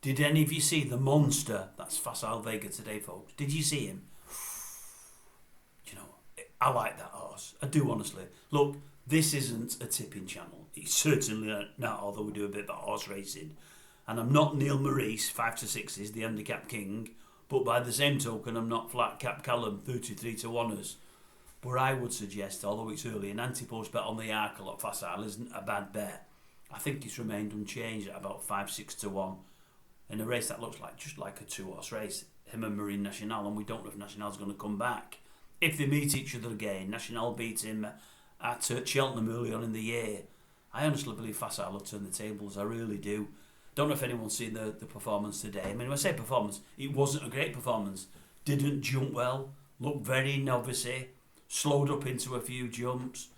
Did any of you see the monster? That's Facile Vega today, folks. Did you see him? You know, I like that horse. I do, honestly. Look, this isn't a tipping channel. It's certainly not, although we do a bit about horse racing. And I'm not Neil Maurice, 5 to 6s, the handicap king. But by the same token, I'm not Flat Cap Callum, 33 to 1ers. But I would suggest, although it's early, an anti-post bet on the Arkle at Facile isn't a bad bet. I think it's remained unchanged at about 5-6 to 1. In a race that looks like just like a 2-horse race, him and Marine National, and we don't know if National's going to come back. If they meet each other again, National beat him at Cheltenham early on in the year. I honestly believe Facile will turn the tables, I really do. Don't know if anyone's seen the performance today. I mean, when I say performance, it wasn't a great performance. Didn't jump well, looked very novice-y, slowed up into a few jumps.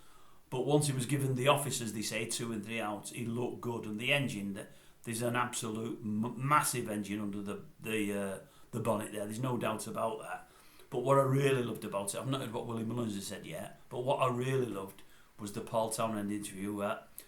But once he was given the office, as they say, 2 and 3 outs, he looked good. And the engine, there's an absolute massive engine under the bonnet there. There's no doubt about that. But what I really loved about it, I've not heard what Willie Mullins has said yet, but what I really loved was the Paul Townend interview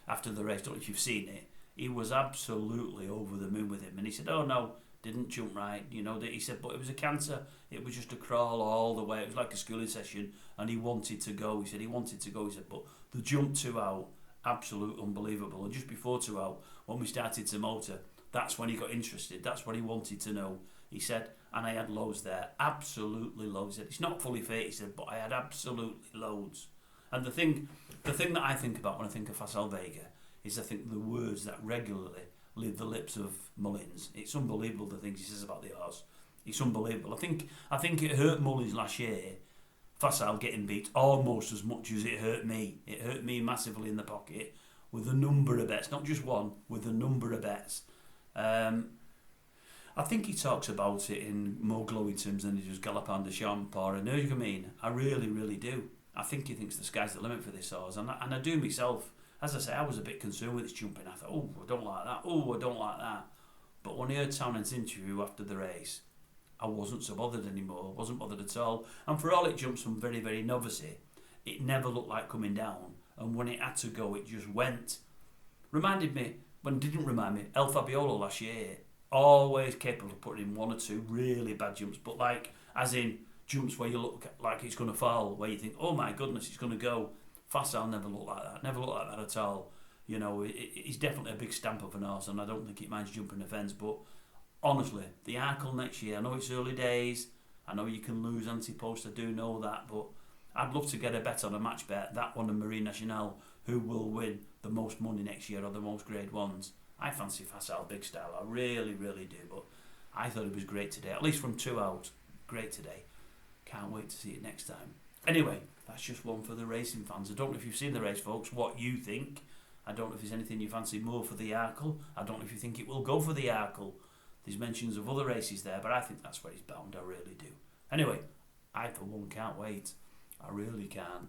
after the race. I don't know if you've seen it. He was absolutely over the moon with him. And he said, oh no, didn't jump right. You know, he said, but it was a canter. It was just a crawl all the way. It was like a schooling session. And he wanted to go. He said he wanted to go. He said, but the jump 2 out, absolute unbelievable. And just before 2 out, when we started to motor, that's when he got interested. That's what he wanted to know. He said, and I had loads there, absolutely loads. He said, it's not fully fit, he said, but I had absolutely loads. And the thing that I think about when I think of Facile Vega is I think the words that regularly leave the lips of Mullins. It's unbelievable the things he says about the horse. It's unbelievable. I think it hurt Mullins last year, Facile getting beat almost as much as it hurt me. It hurt me massively in the pocket with a number of bets, not just one, with a number of bets. I think he talks about it in more glowing terms than he does Galopin de Champ or Energumene. I really, really do. I think he thinks the sky's the limit for this horse, and I do myself. As I say, I was a bit concerned with his jumping. I thought, oh, I don't like that. Oh, I don't like that. But when I heard Townend's interview after the race, I wasn't so bothered anymore. Wasn't bothered at all. And for all it jumps from very, very novice-y, it never looked like coming down. And when it had to go, it just went. Reminded me, when it didn't remind me, El Fabiolo last year, always capable of putting in 1 or 2 really bad jumps, but like, as in jumps where you look like it's going to fall, where you think, oh my goodness, it's going to go. Facile never looked like that. Never looked like that at all. You know, he's definitely a big stamp of an horse, and I don't think it minds jumping the fence. But honestly, the Arkle next year, I know it's early days. I know you can lose anti-post. I do know that, but I'd love to get a bet on a match bet. That one and Marine National, who will win the most money next year or the most grade ones. I fancy Facile big style. I really, really do. But I thought it was great today. At least from 2 out, great today. Can't wait to see it next time. Anyway, that's just one for the racing fans. I don't know if you've seen the race, folks, what you think. I don't know if there's anything you fancy more for the Arkle. I don't know if you think it will go for the Arkle. There's mentions of other races there, but I think that's where he's bound. I really do. Anyway, I for one can't wait. I really can't.